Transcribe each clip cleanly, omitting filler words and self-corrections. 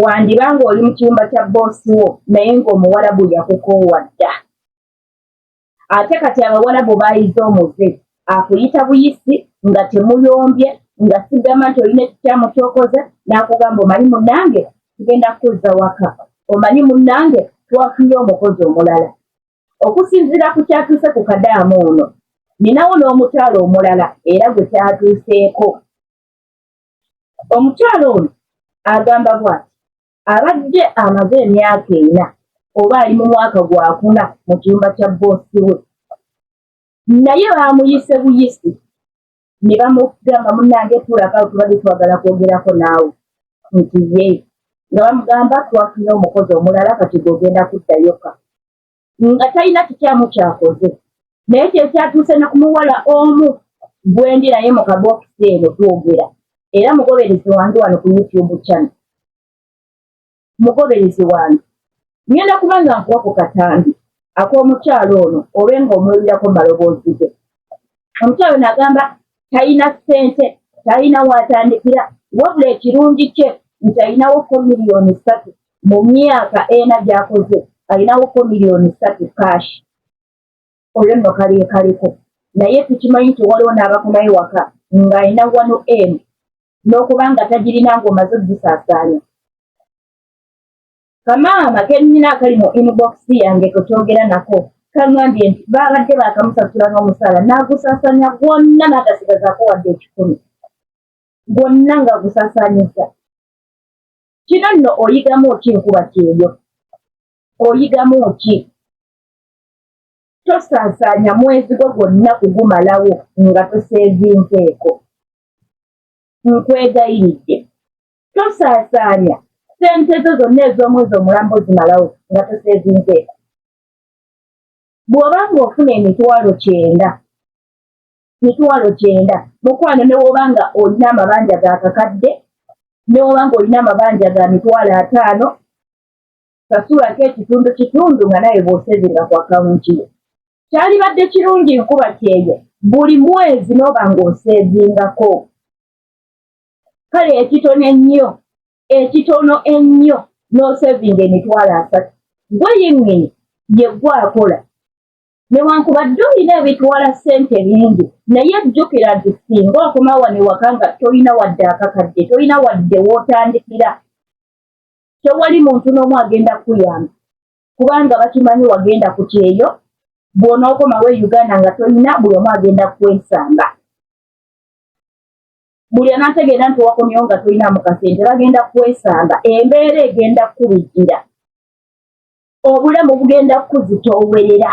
wandibanga oli mu kiyumba kya boosi wo naye ng'omuwarabu yakukoowa dda. Ate kati abawarabu baayize omuze akuyita buyisi nga temuyombye nga sigamba nti olina ekikyamu ky'okoze n'akugamba omanyi munnange tugenda kuzza waka, omanyi munnange twafunye omukozi omulala. Okusinziira ku kyatuuse ku kadaamu ono ninawo n'omukyalo omulala era gwe kyatuuseeko. Omukyalo ono agamba bw'ati abadde amaze emyaka 4 oba ali mu mwaka gwa 4 mu kiyumba kya boosi we, naye baamuyise buyisi ne bamugamba munnange tuulako tubadde twagala kwogerako naawe nti ye nga bamugamba twafunye omukozi omulala kati gw'ogenda kuddayoka nga talina kikyamu kyakoze. Naye kyekyatuuse ne ku muwala omu gwendi naye mu kabookisi eno twogera era mugoberezi wange wano ku YouTube channel. Mugoberezi wange ngenda kuba nga nkuwa ku katambi ak'omukyalo ono obe ng'omwewirako maloboozi ge. Omukyalo n'agamba talina ssente, talina waatandikira, wabula ekirungi kye nti alinawo ko miliyoni 3 mu myaka 4 gy'akoze, alinawo ko miliyoni 3 cash. Oyo nno kaliko naye tukimanyi nti waliwo n'abakomayo waka ng'alina 1M n'okuba nga tagirina ng'omaze ogisaasaanya. Kamaama kennyina akali mu inbox yange kwe kyogera nako kaŋŋambye nti baabadde baakamusasula n'omusaala n'agusaasaanya gwonna n'atasigazaako wadde 10 gwonna ng'agusaasaanyizza. Kino nno oyigamu ki nkuba kyeyo? Oyigamu ki? Tosaasaanya mwezi gwo gwonna kugumalawo nga toseevinzeeko. Nkwegayiridde tosaasaanya ssente zo zonna ez'omwezi omulambo zimalawo nga toseevinzeeko. Bw'oba ng'ofuna emitwalo 9 mukwano ne woba nga olina amabanja ga kakadde ne woba ng'olina amabanja ga mitwalo 5 sasulako ekitundu nga nawe bw'osevinga ku akawunti yo. Kyalibadde kirungi nkuba kyeyo buli mwezi n'oba ng'oseevingako. Kale ekitono ennyo n'osevinga emitwalo 3 gwe yennyini ye gwakola. Newankubadde olina ebitwala ssente bingi naye jjukira nti singa okoma wano ewaka nga tolina wadde akakadde, tolina wadde w'otandikira, tewali muntu n'omu agenda kukuyamba kubanga bakimanyi wagenda ku kyeyo. Bw'onookomawo e Uganda nga tolina, buli omu agenda kwesamba. Buli anaategeera nti wakomyewo nga tolina mu kasente bagenda kwesamba, embeera egenda kubijjira, obulamu bugenda kuzitoowerera.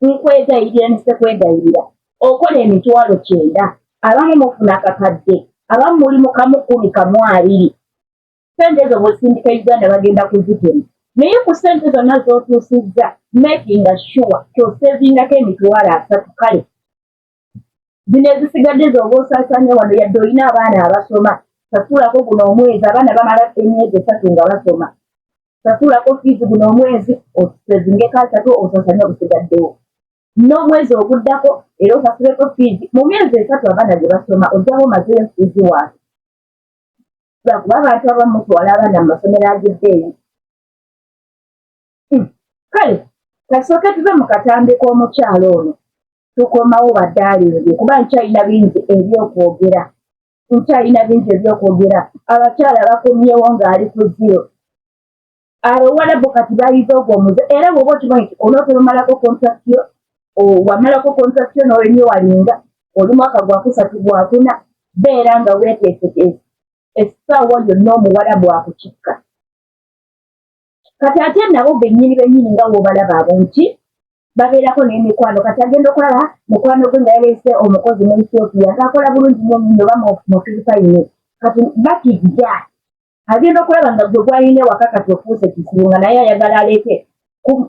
Nkwegayiridde nsekwegayirira okola emitwalo 9, abamu mufuna akakadde, abamu muli mu kamu 10 kamu 20. Ssente ezo bw'osindika Uganda bagenda kuzitema. Naye ku ssente zonna z'otuusizza making sure ky'osevingako emitwalo 3. Kale zino ezisigadde z'oba osaasaanya wano yadde olina abaana abasoma, sasulako guno omwezi, abaana bamala emyezi 3 nga basoma, sasulako fiizi guno omwezi osevingeko 3 osaasaanya obusigaddewo. N'omwezi oguddako era osasuleko fiizi mu myezi 3 abaana gye basoma ojjaba omazeyo fiizi waabwe. Kuba abantu abamu mutwala abaana mu masomero ag'ebbeeyi. Kale kasooke tuve mu katambi k'omukyalo ono tukomawo baddaalimbye kuba nkyalina bingi eby'okwogera. Abakyala bakomyewo ng'ali ku 0. Abawarabu kati bayize ogwo omuze era bw'oba okimanyi nti onootebamalako kontakitiyo, wamalako kontakitiyo n'orenyewalinga oli mwaka gwa 3 gwa 4 beera nga weeteeseteese essaawa yonna omuwarabu akukikka. Kati ate nabo bennyini nga bw'obalaba abo nti babeerako n'emikwano. Kati agenda okulaba mukwano gwe nga yaleese omukozi mu Ethiopia ng'akola bulungi nnyo oba mu Philippine. Kati bakijja agenda okulaba nga gwe gwalina ewaka kati ofuuse kisiru nga naye ayagala aleete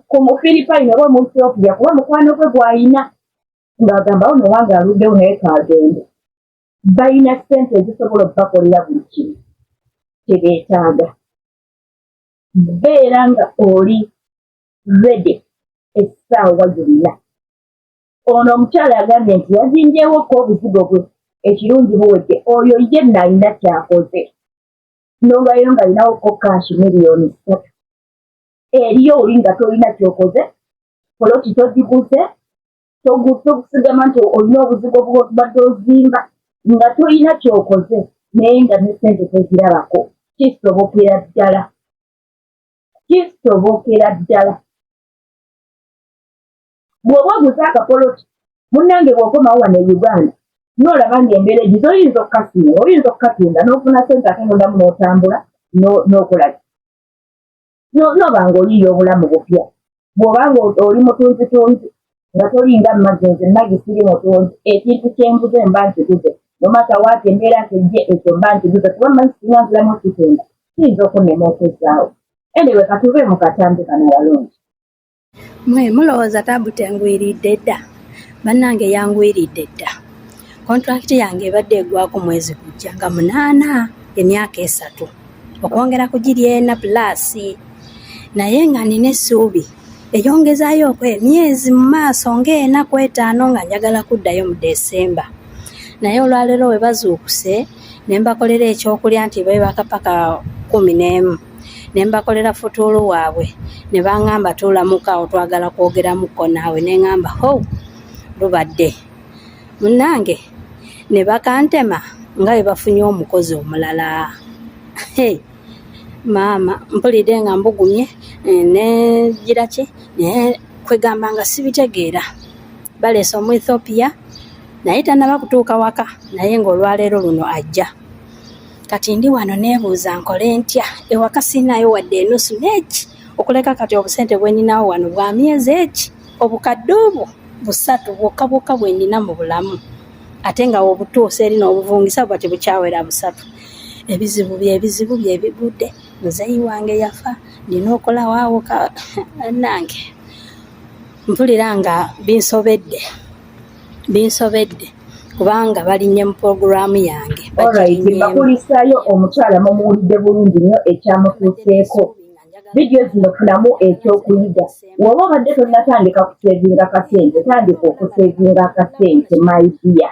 ku mu Philippine oba mu Ethiopia kuba mukwano gwe gwalina ng'agamba ono wange aluddewo naye kaagende. Balina ssente ezisobola okubakolera buli kimu kyebeetaaga. Beera nga oli ready essaawa yonna. Ono omukyala agambye nti yazinjeewoko obuzigo bwe ekirungi buwedde oyo ye nalina kyakoze nolwayo nga alinawo kashi miliyoni 3 eriyo oli nga tolina kyokoze poloti togiguze togusigama nti olina obuzigo bwobadde ozimba nga tolina kyokoze naye nga ne sente tozirabako kisobokera ddala bw'oba oguze akapoloti munnange bw'okomawo wano e Uganda n'olaba ng'embeera egizo oyinza okukasiima oyinza okukatunda n'ofuna sente ate n'odamu n'otambula n'okolaki n'oba ng'oliyo obulamu bupya bw'oba nga oli mutunzitunzi nga tolinga magenzi nagisiri mutunzi ekintu kyembuze mba nkiguze nomata waati embeera nkejje ekyo mba nkiguze kuba mmanyi singa nziramu okitunda kiyinza okunnema okuzzaawo anyway katuve mu katambi kano balungi mwe mulowooza tabuti engwiridde dda bannange yangwiridde dda kontrakiti yange ebadde egwako mwezi gujja nga 8 emyaka 3 okwongera kugirya ena pulaasi naye nga nina essuubi eyongezaayo emyezi mu maaso ng'ena ku 5 nga njagala kuddayo mu Desemba naye olwaleero we bazuukuse ne mbakolera ekyokulya nti beebaka paka 11 ne mbakolera futuulu waabwe ne baŋŋamba tuulamuka otwagala kwogeramuko naawe ne ŋŋamba ho lubadde munnange ne bakantema nga bwe bafunye omukozi omulala maama mpulidde nga mbugumye ne gira ki kwegamba nga sibitegeera baleese omu Ethiopia naye tannaba kutuuka waka naye ng'olwaleero luno ajja kati ndi wano neebuuza nkole ntya ewaka sinaayo wadde enusu n'eki okuleka kati obusente bwe nninawo wano bwa myezi eki obukadde obwo 3 bwokka bwe nnina mu bulamu ate nga obutuuse eri n'obuvungisa bwa tebukyawera 3 ebizibu bye bigudde muzeeyi wange yafa nina okola waawo nange mpulira nga binsobedde kubanga balinnye mu puroguramu yange bakulisaayo omukyala mumuwulidde bulungi nnyo ekyamutuuseeko vidiyo zino funamu ekyokuyiga woba obadde tonnatandika kuseevinga kasente tandika okuseevinga akasente maidiya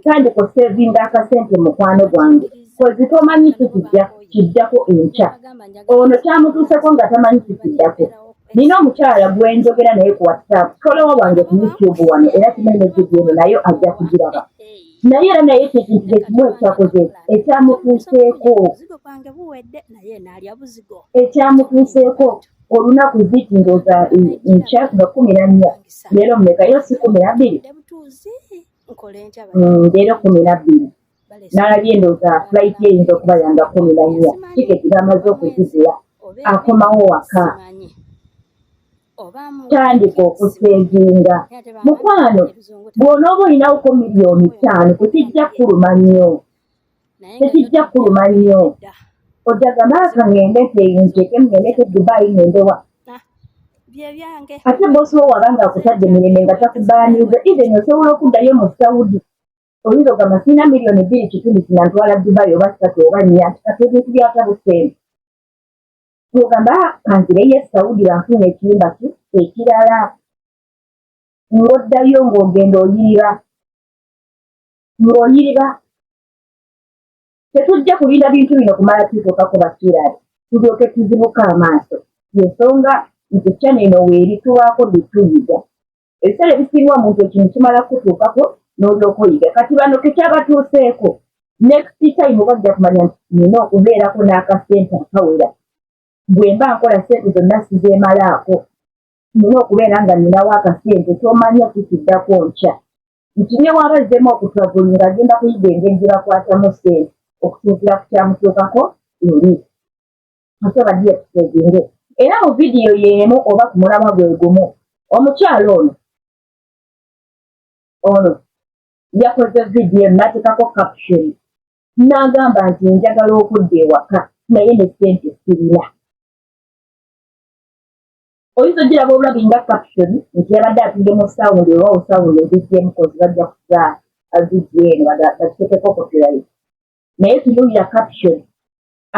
tandika okuseevinga akasente mukwano gwange kozi tomanyi kiddako enkya ono kyamutuuseko nga tamanyi kiddako nina omukyala gwenjogera naye ku WhatsApp folowa wange ku YouTube wano era kimanyi vidiyo eno nayo ajja kugiraba naye era naye ekintu kyekimu ekyakoze ekyamutuuseeko olunaku ziti ndooza nkya nga 14 leero mmeka yo si 12 leero 12 nalabye ndooza flight eyinza okuba yanga 14 tiketi bamaze okuzigula akomawo waka tandika okuseevinga mukwano bw'onooba olinawoko miliyoni 5 tekijja kuluma nnyo ojaga maaka ngende nteke mngeneke Dubai ngendewa ate bosi wo wabanga akutadde mirembe nga takubaaniza even osobola okuddayo mu Saudi oyinza ogamba sina miliyoni 2 kinantwala Dubai oba 3 oba 4 kati ebintu byatabuseemu ogamba kanzireyo Saudi banfuna ekiyumba ekirala ng'oddayo ng'ogenda ng'oyiriba tetujja kulinda bintu bino kumala tutuukako bakirala tulyoke tuzibuka amaaso yensonga nti channel eno weerituwaako lituyiga ebiseera ebisinga omuntu ekintu kimala kutuukako n'olyoka oyiga kati bano kekyabatuuseeko next time bajja kumanya nti nina okubeerako n'akasente akawera bwe mba nkola sente zonna sizeemalaako nina okubeera nga ninawo akasente kyomanya kikiddako nkya nti ne waba azzeemu okutwavulinga agenda kuyiga engeri gye bakwatamu sente okutuukira ku kyamutuukako eri ate badye tuseeginge era mu vidiyo y'emu oba ku mulamwa gwe gumu omukyalo ono yakoze vidiyo n'ateekako caption n'agamba nti njagala okudda ewaka naye ne sente sirina oyinza ogiraba olabinga caption nti yabadde atudde mu sawundi oba osawundi ezigyemu kozi bajja kuza vidiyo eno bagiteekeko copyright naye tunuulira caption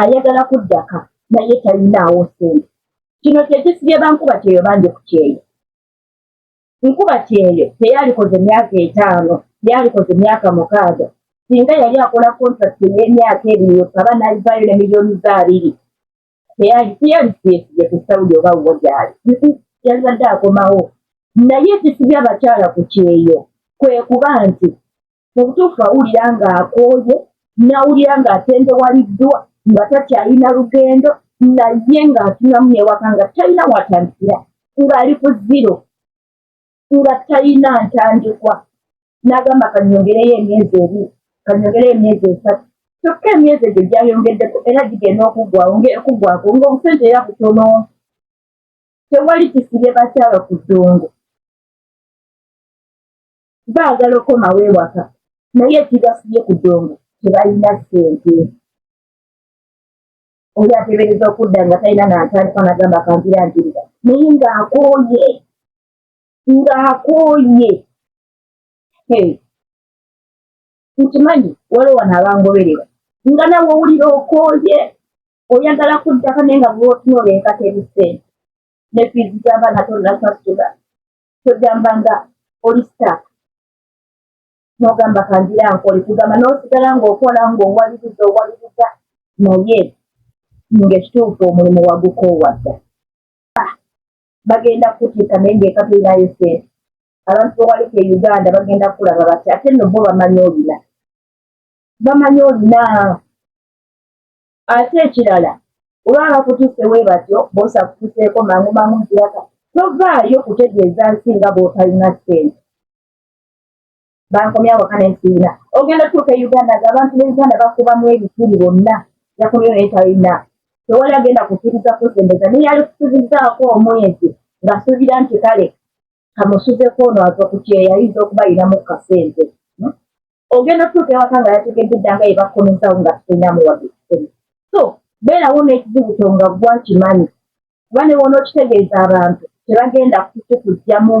ayagala kuddaka naye talinaawo sente kino kyekisibye bankuba kyeyo bangi ku kyeyo nkuba kyeyo teyalikoze emyaka 5 lyalikoze emyaka 6 singa yali akola contract y'emyaka 2 yokka banalivayo ne miliyoni za 2 teyali siyesigye ku Saudi oba wo gyali yalibadde akomawo naye kisibya abakyala ku kyeyo kwe kuba nti mu butuufu awulira ng'akooye n'awulira ng'atendewaliddwa nga takyalina lugendo naye ng'atunamu ewaka nga talina watandikira ng'ali ku zero nga talina ntandikwa n'agamba kanyongereyo emyezi 2 kanyongereyo emyezi 3 kyokka emyezi egyo gyayongeddeko era gigenda okuggwako ng'obusente era butono tewali kisibye bakyala ku ddongo baagala okomawo ewaka naye ekibasibye ku ddongo tebalina ssente oli ateebereza okudda nga talina nantandikwa n'agamba kampirampirira naye ng'akooye nkimanyi waliwo wano abangoberera nga nawe owulira okooye oyagala kuddako naye nga bw'otunoola enkata ebisente ne fiizi z'abaana tonnasasula togamba nga oli sitaaka n'ogamba kanjira nkole kugamba n'osigala ng'okola ng'owaliriza naye ng'ekituufu omulimu wagukoowadda bagenda kukiika naye ng'ekatulinayo sente abantu b'owaliko e Uganda bagenda kulaba bati ate nno bo bamanyi olina ate ekirala olwaba bakutuuse bwe batyo boosa kutuuseeko mangu nkiraka tovaayo kutegeeza nsi nga bw'otalina ssente bankomya waka n'ensiina ogenda tuuka e Uganda ng'abantu b'e Uganda bakubamu ebituli bonna yakomyeyo naye talina tewali agenda kukkiriza kusembeza naye yali kusubizaako omwezi ng'asuubira nti kale kamusuzeko ono ava ku kyeyo ayinza okuba ayinamu kasente ogenda otuuka ewaka nga yategedde eddanga ye bakomezawo nga tulinamu wadde so beerawo n'ekizibu kyo nga gwakimanyi kuba ne wona okitegeeza abantu tebagenda kukikuggyamu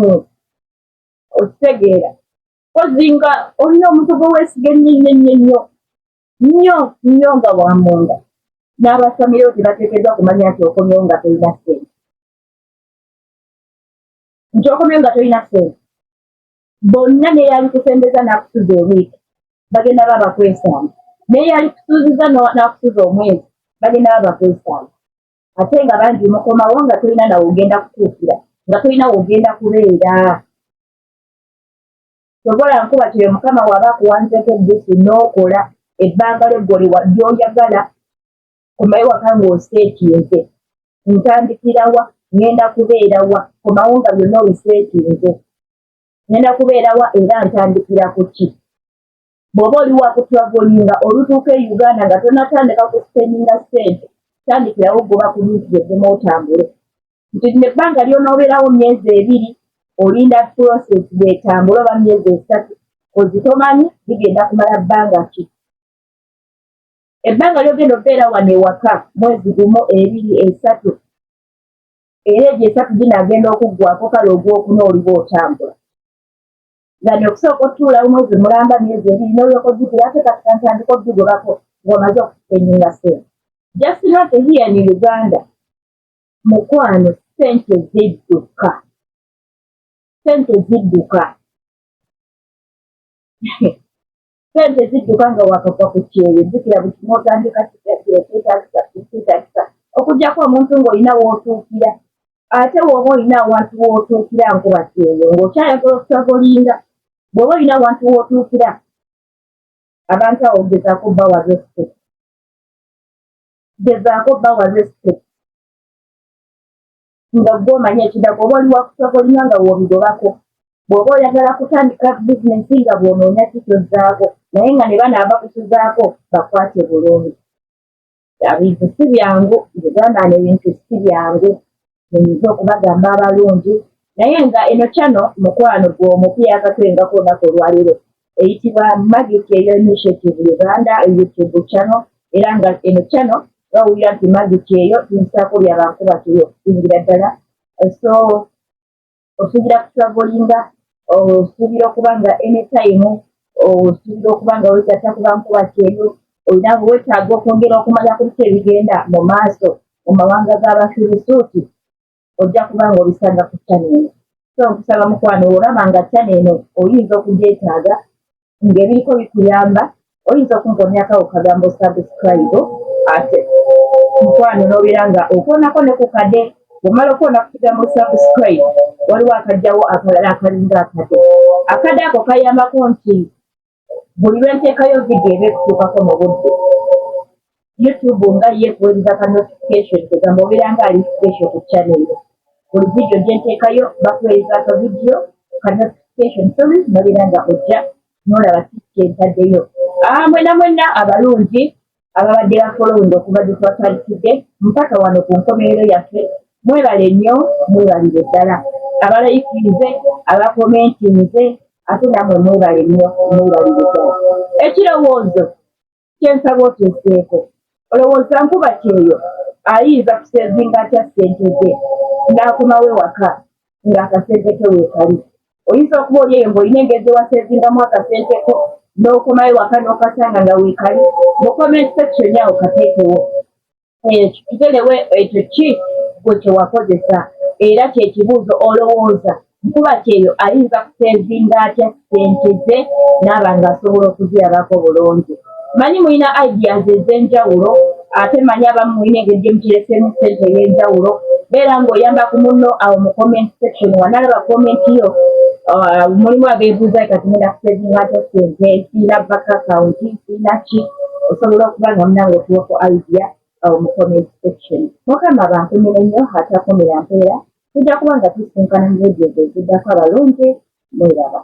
okitegeera kozinga olina omuntu gwe weesiga ennyo nga wamunda n'abasamirewo tebateekeddwa kumanya nti okomyewo nga tolina ssente bonna naye yali kusembeza n'akusuza ewiiki bagenda baba kwesanga naye yali kusuuziza n'akusuza omwezi bagenda baba kwesanga ate nga bangi mukomawo nga tolina nawe ogenda kutuukira nga tolina wogenda kubeera sobola nkuba kyeyo mukama waba akuwanzeeko ebbusi n'okola ebbanga ly'eggoli ly'oyagala komayo waka ng'oseetinze ntandikirawa ngenda kubeerawa komawo nga byonna obiseetinze ngenda kubeerawa era ntandikira ku ki bw'oba oli wakutulagolinga olutuuka e Uganda nga tonatandika kuspeninga ssente tandikirawo goba ku bintu byeddemu otambule nti nebbanga ly'onoobeerawo myezi 2 olinda process bwetambula oba myezi 3 ozitomanyi bigenda kumala bbanga ki ebbanga ly'ogenda obeera wano ewaka mwezi gumu 2 3 era egyo 3 ginagenda okuggwako kale ogwokuna oliba otambula nga neokusooka otuulawo mwezi mulamba myezi 2 n'olyoka ojjukira ate kati kantandika obbigobako ng'omaze okupenyinga ssente just not here in Uganda mukwano ssente zidduka ssente zidduka nga wakava ku kyeyo jjukira buli kimu otandika kitakisa okuggyako omuntu ng'olina w'otuukira ate bw'oba olina awantu w'otuukira nkuba kyeyo ng'okyayagala okutagolinga bw'oba olina awantu w'otuukira abantu awo gezaako bawa respect nga gw'omanya ekidago oba oli wakutagolinga nga w'obigobako bw'oba oyagala kutandika bizinensi nga bw'onoonya kikyozaako naye nga ne bano abakusuzaako bakwate bulungi ebintu si byangu Uganda n'ebintu si byangu oyinza okubagamba abalungi naye nga eno kyano mukwano gw'omupya akatwengako olunaku olwaleero eyitibwa Magic eyo Initiative Uganda YouTube channel era nga eno kyano bawulira nti Magic eyo tinsaako byabankuba kyeyo okusingira ddala so osuubira kutravelinga osuubira okuba nga anytime osuubira okuba nga weegatta ku bankuba kyeyo olina weetaaga okwongera okumanya ku biki ebigenda mu maaso mu mawanga g'Abafirisuuti ojja kuba nga obisanga ku channel eno so nkusaba mukwano olaba nga channel eno oyinza okugyetaaga ng'ebiriko bikuyamba oyinza okunkomyako okagambo subscribe ate mukwano n'obeera nga okwonako ne ku kade bw'omala okwona ku kigambo subscribe waliwo akajjawo akalala akalinga akade ako kayambako nti buli lwenteekayo vidiyo eba ekutuukako mu budde YouTube nga yeekuweereza ka notification kugamba obeera nga ali special ku channel buli vidiyo gyenteekayo bakuweereza ka vidiyo ka notification service nobeera nga ojja n'olaba kyentaddeyo mwenna abalungi ababadde bafolowinga okuva gye twatandikidde mpaka wano ku nkomerero yaffe mwebale nnyo mwebalire ddala abalayikirize abakomentinze ate namwe mwebale nnyo mwebalire ddala ekirowoozo kyensaba oteeseeko olowooza nkuba kyeyo ayinza kusevinga atya ssente ze n'akomawo ewaka ng'akasente ke weekali oyinza okuba oli eyo ng'olina engeri wasevingamu akasenteko n'okomawo ewaka n'okasanga nga weekali mu comment section awo kateekewo tuterewe ekyo ki gwe kyewakozesa era kyekibuuzo olowooza nkuba kyeyo ayinza kusevinga atya ssente ze n'aba ng'asobola okuzirabako bulungi manyi mulina ideas ez'enjawulo ate manyi abamu mulina engeri gye mukireseemu ssente ey'enjawulo beera ng'oyamba ku munno awo mu comment section wanalaba comment yo mulimu abeebuuza kati ngenda kusevinga atya ssente siina bank account siina ki osobola okuba nga munange otuwako idea awo mu comment section mukama bankumire nnyo ate akumira mpeera tujja kuba nga tusinkana mu vidiyo eziddako abalungi mweraba